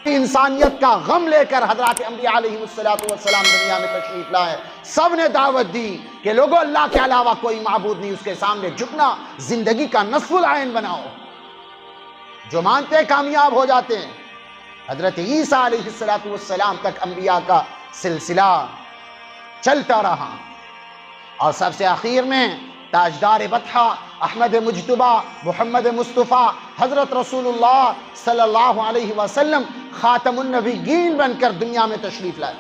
انسانیت کا غم لے کر حضرات انبیاء علیہ السلام دنیا میں تشریف لائے. سب نے دعوت دی کہ لوگوں اللہ کے علاوہ کوئی معبود نہیں، اس کے سامنے جھکنا زندگی کا نصف العین بناؤ. جو مانتے کامیاب ہو جاتے ہیں. حضرت عیسیٰ علیہ السلام تک انبیاء کا سلسلہ چلتا رہا، اور سب سے آخر میں تاجدار بطحہ احمد مجتبہ محمد مصطفیٰ حضرت رسول اللہ صلی اللہ علیہ وسلم خاتم النبیین بن کر دنیا میں تشریف لائے.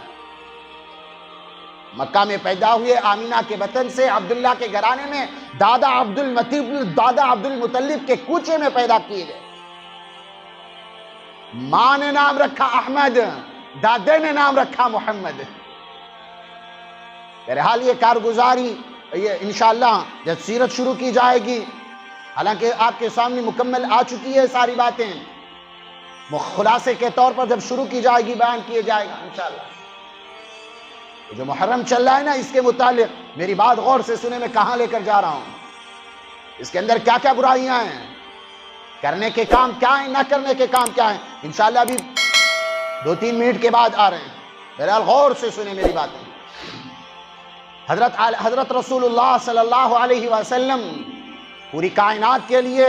مکہ میں پیدا ہوئے، آمینہ کے بطن سے عبداللہ کے گھرانے میں، دادا عبد المطلب کے کوچے میں پیدا کیے گئے. ماں نے نام رکھا احمد، دادے نے نام رکھا محمد. بہرحال یہ کارگزاری یہ انشاءاللہ جب سیرت شروع کی جائے گی، حالانکہ آپ کے سامنے مکمل آ چکی ہے ساری باتیں، خلاصے کے طور پر جب شروع کی جائے گی بیان کیے جائے گا انشاءاللہ. جو محرم چل رہا ہے نا، اس کے متعلق میری بات غور سے سنے، میں کہاں لے کر جا رہا ہوں، اس کے اندر کیا کیا برائیاں ہیں، کرنے کے کام کیا ہیں، نہ کرنے کے کام کیا ہیں. انشاءاللہ ابھی 2-3 منٹ کے بعد آ رہے ہیں. بہرحال غور سے سنے میری باتیں. حضرت رسول اللہ صلی اللہ علیہ وسلم پوری کائنات کے لیے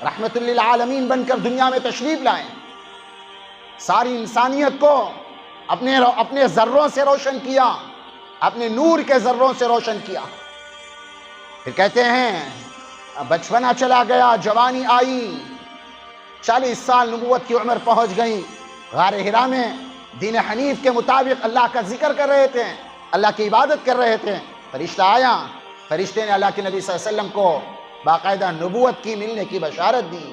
رحمت للعالمین بن کر دنیا میں تشریف لائے. ساری انسانیت کو اپنے ذروں سے روشن کیا، اپنے نور کے ذروں سے روشن کیا. پھر کہتے ہیں بچپنا چلا گیا، جوانی آئی، 40 سال نبوت کی عمر پہنچ گئی. غار حرا میں دین حنیف کے مطابق اللہ کا ذکر کر رہے تھے، اللہ کی عبادت کر رہے تھے. فرشتہ آیا، فرشتے نے اللہ کے نبی صلی اللہ علیہ وسلم کو باقاعدہ نبوت کی ملنے کی بشارت دی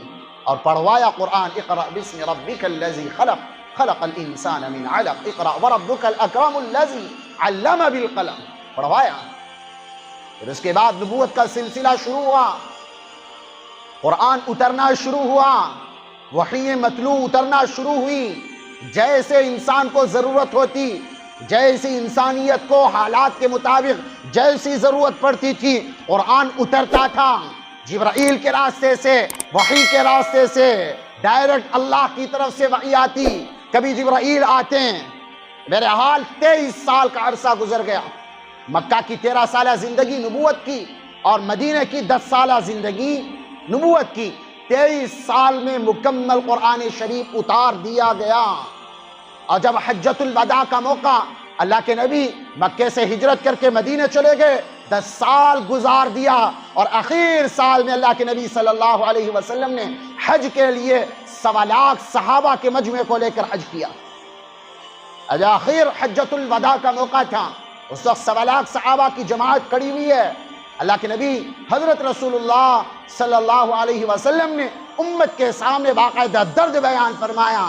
اور پڑھوایا قرآن. اقرأ بسم ربک الذی خلق خلق الانسان من علق اقرأ وربک الاکرم الذی علم بالقلم. پڑھوایا. پھر اس کے بعد نبوت کا سلسلہ شروع ہوا، قرآن اترنا شروع ہوا، وحی متلو اترنا شروع ہوئی. جیسے انسان کو ضرورت ہوتی، جیسی انسانیت کو حالات کے مطابق جیسی ضرورت پڑتی تھی، قرآن اترتا تھا. جبرائیل کے راستے سے، وحی کے راستے سے، ڈائریکٹ اللہ کی طرف سے وحی آتی. کبھی جبرائیل آتے ہیں. بہرحال 23 سال کا عرصہ گزر گیا. مکہ کی 13 سالہ زندگی نبوت کی، اور مدینہ کی 10 سالہ زندگی نبوت کی. 23 سال میں مکمل قرآن شریف اتار دیا گیا. اور جب حجۃ الوداع کا موقع، اللہ کے نبی مکے سے ہجرت کر کے مدینہ چلے گئے، 10 سال گزار دیا، اور آخر سال میں اللہ کے نبی صلی اللہ علیہ وسلم نے حج کے لیے 1.25 لاکھ صحابہ کے مجمع کو لے کر حج کیا. آج آخر حجۃ الوداع کا موقع تھا، اس وقت 1.25 لاکھ صحابہ کی جماعت کھڑی ہوئی ہے. اللہ کے نبی حضرت رسول اللہ صلی اللہ علیہ وسلم نے امت کے سامنے باقاعدہ درد بیان فرمایا،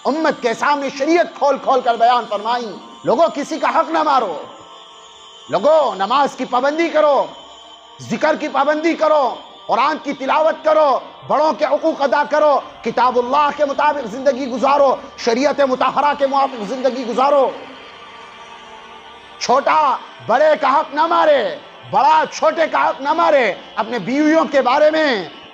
امت کے سامنے شریعت کھول کھول کر بیان فرمائی. لوگوں کسی کا حق نہ مارو، لوگوں نماز کی پابندی کرو، ذکر کی پابندی کرو، قرآن کی تلاوت کرو، بڑوں کے حقوق ادا کرو، کتاب اللہ کے مطابق زندگی گزارو، شریعت مطہرہ کے موافق زندگی گزارو. چھوٹا بڑے کا حق نہ مارے، بڑا چھوٹے کا حق نہ مارے. اپنے بیویوں کے بارے میں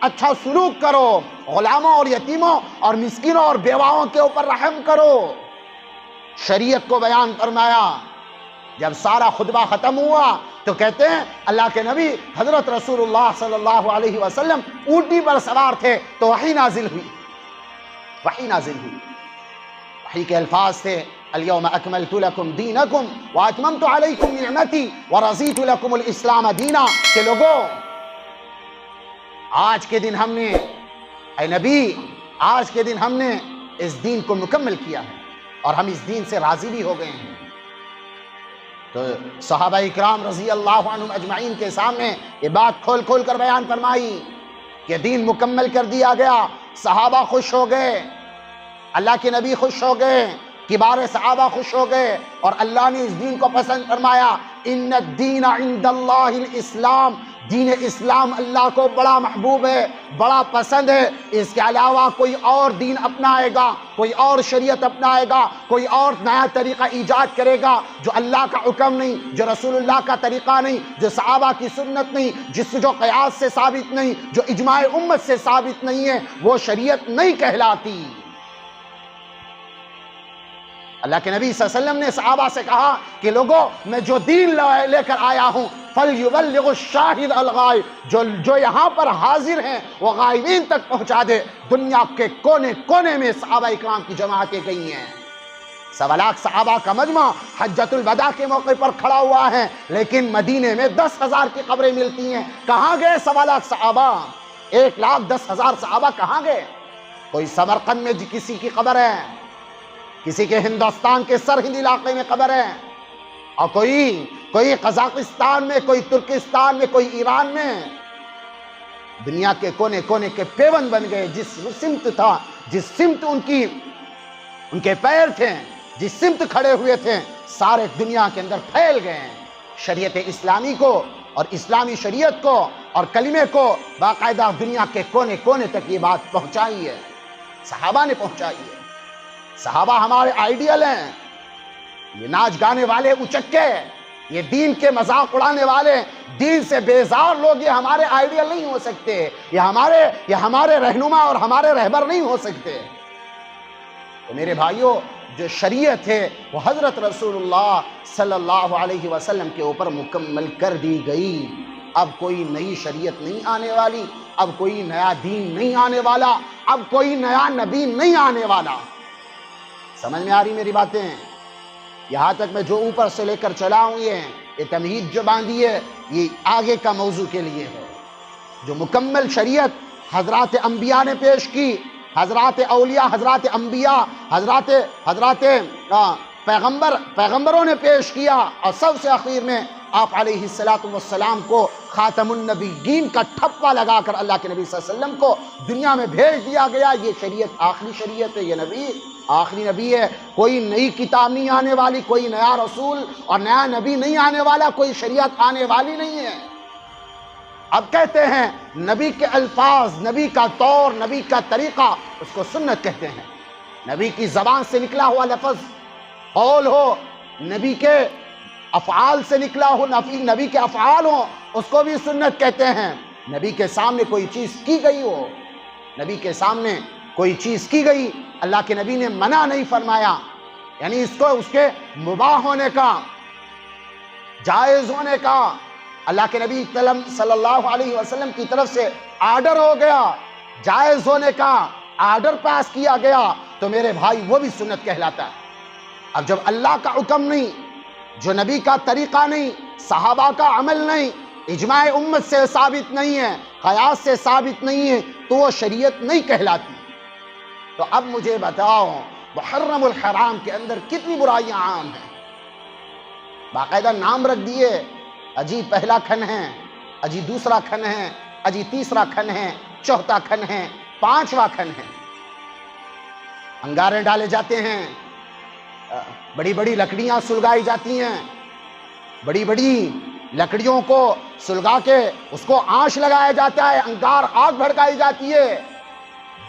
اچھا سلوک کرو، غلاموں اور یتیموں اور مسکینوں اور بیواؤں کے اوپر رحم کرو. شریعت کو بیان فرمایا. جب سارا خطبہ ختم ہوا تو کہتے ہیں اللہ کے نبی حضرت رسول اللہ صلی اللہ علیہ وسلم اونٹی پر سوار تھے تو وحی نازل ہوئی. وحی کے الفاظ تھے اليوم اکملت لکم دینکم واتممت علیکم نعمتی ورضیت لکم الاسلام دینا. کہ لوگوں آج کے دن ہم نے، اے نبی آج کے دن ہم نے اس دین کو مکمل کیا ہے اور ہم اس دین سے راضی بھی ہو گئے ہیں. تو صحابہ اکرام رضی اللہ عنہم اجمعین کے سامنے یہ بات کھول کھول کر بیان فرمائی کہ دین مکمل کر دیا گیا. صحابہ خوش ہو گئے، اللہ کے نبی خوش ہو گئے، کبار صحابہ خوش ہو گئے، اور اللہ نے اس دین کو پسند فرمایا. ان الدین عند اللہ الاسلام. دین اسلام اللہ کو بڑا محبوب ہے، بڑا پسند ہے. اس کے علاوہ کوئی اور دین اپنائے گا، کوئی اور شریعت اپنائے گا، کوئی اور نیا طریقہ ایجاد کرے گا جو اللہ کا حکم نہیں، جو رسول اللہ کا طریقہ نہیں، جو صحابہ کی سنت نہیں، جو قیاس سے ثابت نہیں، جو اجماع امت سے ثابت نہیں ہے، وہ شریعت نہیں کہلاتی. اللہ کے نبی صلی اللہ علیہ وسلم نے صحابہ سے کہا کہ لوگوں میں جو دین لے کر آیا ہوں فَلْيُبَلِّغُ الشَّاهِدَ الْغَائِبَ، جو یہاں پر حاضر ہیں وہ غائبین تک پہنچا دے۔ دنیا کے کونے کونے میں صحابہ اکرام کی جماعتیں گئی ہیں، 1.25 لاکھ صحابہ کا مجمع حجۃ الوداع کے موقع پر کھڑا ہوا ہے، لیکن مدینے میں 10,000 کی قبریں ملتی ہیں۔ کہاں گئے 1.25 لاکھ صحابہ؟ 1,10,000 صحابہ کہاں گئے؟ کوئی سمرقند میں کسی کی قبر ہے، کسی کے ہندوستان کے سرحد علاقے میں قبر ہے، اور کوئی قزاقستان میں، کوئی ترکستان میں، کوئی ایران میں۔ دنیا کے کونے کونے کے پیون بن گئے، جس سمت تھا، جس سمت ان کے پیر تھے، جس سمت کھڑے ہوئے تھے، سارے دنیا کے اندر پھیل گئے ہیں۔ شریعت اسلامی کو اور اسلامی شریعت کو اور کلمے کو باقاعدہ دنیا کے کونے کونے تک یہ بات پہنچائی ہے، صحابہ نے پہنچائی ہے۔ صحابہ ہمارے آئیڈیل ہیں۔ یہ ناچ گانے والے اچکے، یہ دین کے مذاق اڑانے والے، دین سے بیزار لوگ یہ ہمارے آئیڈیل نہیں ہو سکتے، یہ ہمارے رہنما اور ہمارے رہبر نہیں ہو سکتے۔ تو میرے بھائیوں، جو شریعت ہے وہ حضرت رسول اللہ صلی اللہ علیہ وسلم کے اوپر مکمل کر دی گئی۔ اب کوئی نئی شریعت نہیں آنے والی، اب کوئی نیا دین نہیں آنے والا، اب کوئی نیا نبی نہیں آنے والا۔ سمجھ میں آ رہی میری باتیں؟ یہاں تک میں جو اوپر سے لے کر چلا ہوں، یہ تمہید جو باندھی ہے یہ آگے کا موضوع کے لیے ہے۔ جو مکمل شریعت حضرات انبیاء نے پیش کی، حضرات اولیاء، حضرات انبیاء، حضرات پیغمبروں نے پیش کیا، اور سب سے آخر میں آپ علیہ السلام کو خاتم النبیین کا ٹھپا لگا کر اللہ کے نبی صلی اللہ علیہ وسلم کو دنیا میں بھیج دیا گیا۔ یہ شریعت آخری شریعت ہے، یہ نبی آخری نبی ہے۔ کوئی نئی کتاب نہیں آنے والی، کوئی نیا رسول اور نیا نبی نہیں آنے والا، کوئی شریعت آنے والی نہیں ہے۔ اب کہتے ہیں نبی کے الفاظ، نبی کا طور، نبی کا طریقہ، اس کو سنت کہتے ہیں۔ نبی کی زبان سے نکلا ہوا لفظ قول ہو، نبی کے افعال سے نکلا ہو، نبی کے افعال ہو، اس کو بھی سنت کہتے ہیں۔ نبی کے سامنے کوئی چیز کی گئی ہو، نبی کے سامنے کوئی چیز کی گئی، اللہ کے نبی نے منع نہیں فرمایا، یعنی اس کے مباح ہونے کا، جائز ہونے کا اللہ کے نبی صلی اللہ علیہ وسلم کی طرف سے آرڈر ہو گیا، جائز ہونے کا آرڈر پاس کیا گیا، تو میرے بھائی وہ بھی سنت کہلاتا ہے۔ اب جب اللہ کا حکم نہیں، جو نبی کا طریقہ نہیں، صحابہ کا عمل نہیں، اجماع امت سے ثابت نہیں ہے، قیاس سے ثابت نہیں ہے، تو وہ شریعت نہیں کہلاتی۔ تو اب مجھے بتاؤ، محرم الحرام کے اندر کتنی برائیاں عام ہیں؟ باقاعدہ نام رکھ دیے، اجی پہلا کھن ہے، اجی دوسرا کھن ہے، اجی تیسرا کھن ہے، چوتھا کھن ہے، پانچواں کھن ہے۔ انگارے ڈالے جاتے ہیں، بڑی بڑی لکڑیاں سلگائی جاتی ہیں، بڑی بڑی لکڑیوں کو سلگا کے اس کو آنچ لگایا جاتا ہے، انگار آگ بھڑکائی جاتی ہے،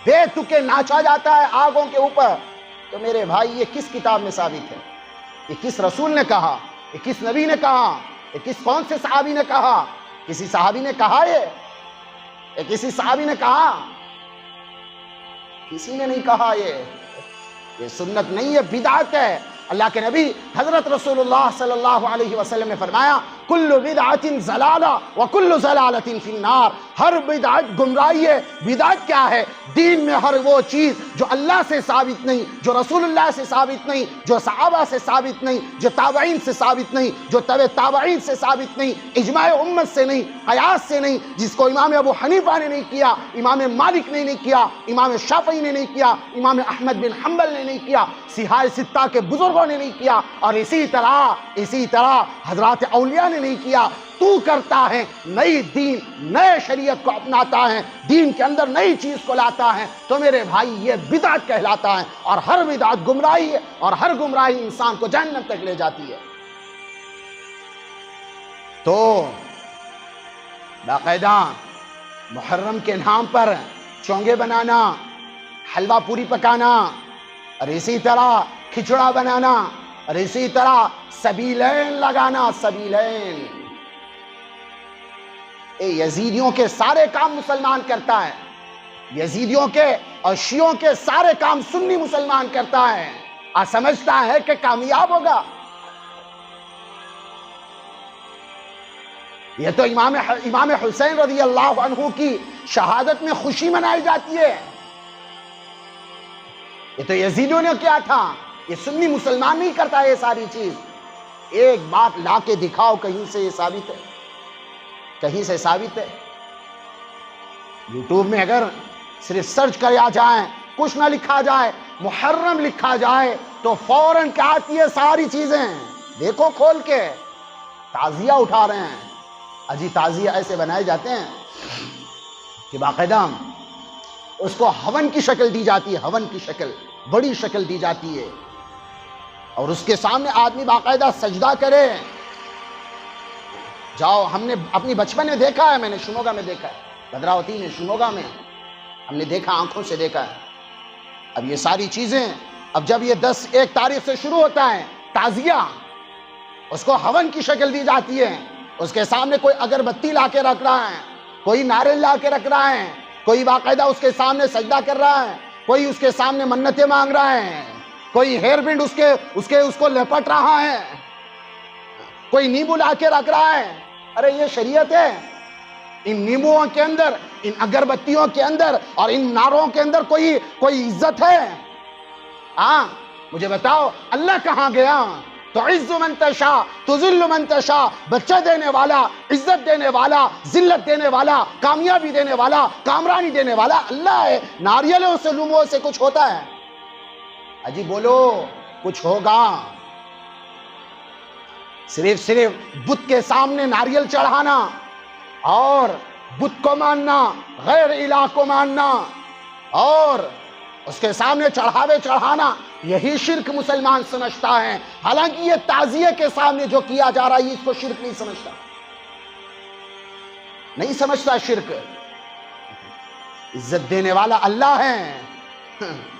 بے تکے ناچا جاتا ہے آگوں کے اوپر۔ تو میرے بھائی یہ کس کتاب میں ثابت ہے؟ یہ کس رسول نے کہا؟ یہ کس نبی نے کہا؟ یہ کون سے صحابی نے کہا؟ کسی صحابی نے کہا یہ کسی صحابی نے کہا؟ کسی نے نہیں کہا۔ یہ سنت نہیں ہے، بدعت ہے۔ اللہ کے نبی حضرت رسول اللہ صلی اللہ علیہ وسلم نے فرمایا کل بدعت ضلالہ وکل ضلالۃ فی النار، ہر بدعت گمراہی ہے۔ بدعت کیا ہے؟ دین میں ہر وہ چیز جو اللہ سے ثابت نہیں، جو رسول اللہ سے ثابت نہیں، جو صحابہ سے ثابت نہیں، جو تابعین سے ثابت نہیں، جو تبع تابعین سے ثابت نہیں، اجماع امت سے نہیں، قیاس سے نہیں، جس کو امام ابو حنیفہ نے نہیں کیا، امام مالک نے نہیں کیا، امام شافعی نے نہیں کیا، امام احمد بن حنبل نے نہیں کیا، صحاح ستہ کے بزرگوں نے نہیں کیا، اور اسی طرح حضرات اولیاء نے نہیں کیا۔ تو کرتا ہے، نئی دین، نئے شریعت کو اپناتا ہے، دین کے اندر نئی چیز کو لاتا ہے، تو میرے بھائی یہ بدعت کہلاتا ہے، اور ہر بدعت گمراہی ہے، اور ہر گمراہی انسان کو جہنم تک لے جاتی ہے۔ تو باقاعدہ محرم کے نام پر چونگے بنانا، حلوہ پوری پکانا، اور اسی طرح کھچڑا بنانا، اور اسی طرح سبیلین لگانا، سبیلین، یزیدیوں کے سارے کام مسلمان کرتا ہے، یزیدیوں کے اور شیعوں کے سارے کام سنی مسلمان کرتا ہے۔ سمجھتا ہے کہ کامیاب ہوگا. یہ تو امام حسین رضی اللہ عنہ کی شہادت میں خوشی منائی جاتی ہے. یہ تو یزیدوں نے کیا تھا، یہ سنی مسلمان نہیں کرتا یہ ساری چیز. ایک بات لا کے دکھاؤ کہیں سے یہ ثابت ہے، کہیں سے ثابت ہے. یوٹیوب میں اگر صرف سرچ کیا جائے، کچھ نہ لکھا جائے، محرم لکھا جائے تو فوراً کیا آتی ہے ساری چیزیں. دیکھو کھول کے، تعزیہ اٹھا رہے ہیں. اجی تعزیہ ایسے بنائے جاتے ہیں کہ باقاعدہ اس کو ہون کی شکل دی جاتی ہے، ہون کی شکل، بڑی شکل دی جاتی ہے، اور اس کے سامنے آدمی باقاعدہ سجدہ کرے. جاؤ، ہم نے اپنی بچپن میں دیکھا ہے، میں نے شموگا میں دیکھا ہے، بھدراوتی میں، شموگا میں ہم نے دیکھا، آنکھوں سے دیکھا ہے. اب یہ ساری چیزیں، اب جب یہ 1 تاریخ سے شروع ہوتا ہے تعزیہ، اس کو ہون کی شکل دی جاتی ہے. اس کے سامنے کوئی اگربتی لا کے رکھ رہا ہے، کوئی ناریل لا کے رکھ رہا ہے، کوئی باقاعدہ اس کے سامنے سجدہ کر رہا ہے، کوئی اس کے سامنے منتیں مانگ رہا ہے، کوئی ہیئر بینڈ اس کو لپٹ رہا ہے، کوئی نیمبو لا کے رکھ رہا ہے. ارے یہ شریعت ہے. ان نیمبوؤں کے اندر، ان اگربتیوں کے اندر اور ان ناروں کے اندر کوئی عزت ہے؟ ہاں مجھے بتاؤ، اللہ کہاں گیا؟ تعز من تشاء تذل من تشاء، بچہ دینے والا، عزت دینے والا، ذلت دینے والا، کامیابی دینے والا، کامرانی دینے والا اللہ ہے. ناریلوں سے، لوموں سے کچھ ہوتا ہے؟ اجی بولو، کچھ ہوگا؟ صرف بت کے سامنے ناریل چڑھانا اور بت کو ماننا، غیر الہ کو ماننا اور اس کے سامنے چڑھاوے چڑھانا، یہی شرک مسلمان سمجھتا ہے. حالانکہ یہ تعزیہ کے سامنے جو کیا جا رہا ہے اس کو شرک نہیں سمجھتا، نہیں سمجھتا شرک. عزت دینے والا اللہ ہے.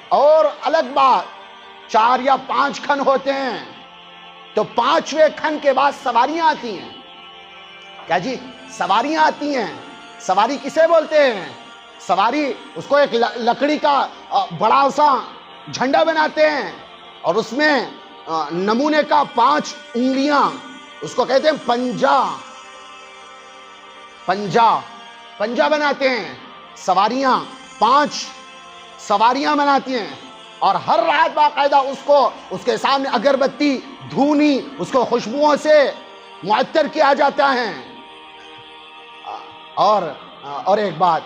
اور الگ بات، 4 یا 5 کھن ہوتے ہیں تو 5ویں کھن کے بعد سواریاں آتی ہیں. کیا جی؟ سواریاں آتی ہیں. سواری کسے بولتے ہیں؟ سواری اس کو ایک لکڑی کا بڑا سا جھنڈا بناتے ہیں اور اس میں نمونے کا 5 انگلیاں، اس کو کہتے ہیں پنجا بناتے ہیں. سواریاں 5 سواریاں بناتی ہیں اور ہر رات باقاعدہ اس کے سامنے اگربتی، دھونی، اس کو خوشبوؤں سے معطر کیا جاتا ہے. اور ایک بات،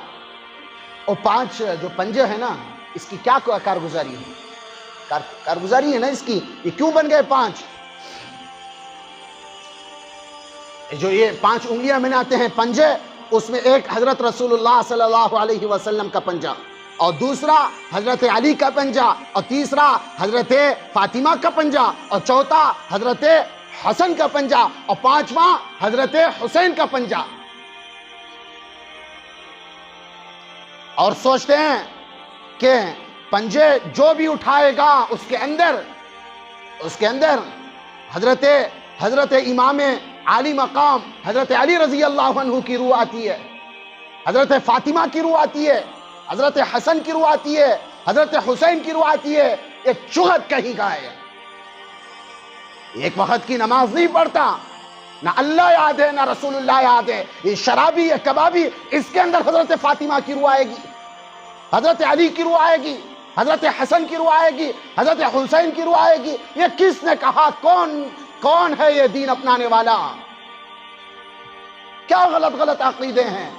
وہ 5 جو پنجے ہیں نا، اس کی کیا کارگزاری ہے؟ کارگزاری ہے نا اس کی، یہ کیوں بن گئے 5؟ جو یہ 5 انگلیاں بناتے ہیں پنجے، اس میں ایک حضرت رسول اللہ صلی اللہ علیہ وسلم کا پنجہ، اور دوسرا حضرت علی کا پنجہ، اور تیسرا حضرت فاطمہ کا پنجہ، اور چوتھا حضرت حسن کا پنجہ، اور 5واں حضرت حسین کا پنجہ. اور سوچتے ہیں کہ پنجے جو بھی اٹھائے گا اس کے اندر حضرت امام عالی مقام حضرت علی رضی اللہ عنہ کی روح آتی ہے، حضرت فاطمہ کی روح آتی ہے، حضرت حسن کی روح آتی ہے، حضرت حسین کی روح آتی ہے. ایک چغت کہیں کا ہے، ایک وقت کی نماز نہیں پڑھتا، نہ اللہ یاد ہے نہ رسول اللہ یاد ہے. یہ شرابی، یہ کبابی، اس کے اندر حضرت فاطمہ کی روح آئے گی، حضرت علی کی روح آئے گی، حضرت حسن کی روح آئے گی، حضرت حسین کی روح آئے گی. یہ کس نے کہا؟ کون ہے یہ دین اپنانے والا؟ کیا غلط عقیدے ہیں.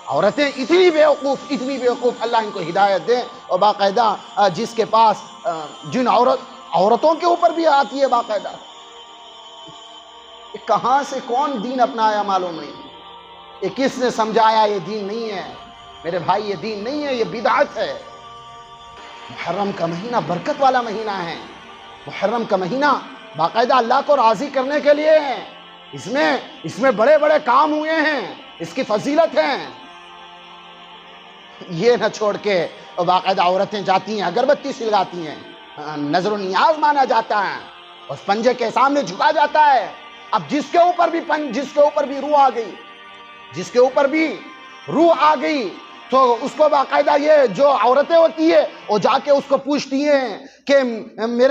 عورتیں اتنی بیوقوف، اللہ ان کو ہدایت دے. اور باقاعدہ جس کے پاس جن عورتوں کے اوپر بھی آتی ہے باقاعدہ، کہاں سے کون دین اپنایا معلوم نہیں. یہ کس نے سمجھایا یہ دین نہیں ہے؟ میرے بھائی یہ دین نہیں ہے، یہ بدعت ہے. محرم کا مہینہ برکت والا مہینہ ہے. محرم کا مہینہ باقاعدہ اللہ کو راضی کرنے کے لیے ہے. اس میں بڑے بڑے کام ہوئے ہیں، اس کی فضیلت ہے. یہ نہ چھوڑ کے باقاعدہ عورتیں جاتی ہیں، اگربتی سلگاتی ہیں، نظر و نیاز مانا جاتا ہے، اس پنجے کے سامنے جھکا جاتا ہے. اب جس کے اوپر بھی روح آ گئی، تو اس کو باقاعدہ یہ جو عورتیں ہوتی ہے وہ جا کے اس کو پوچھتی ہیں کہ میرے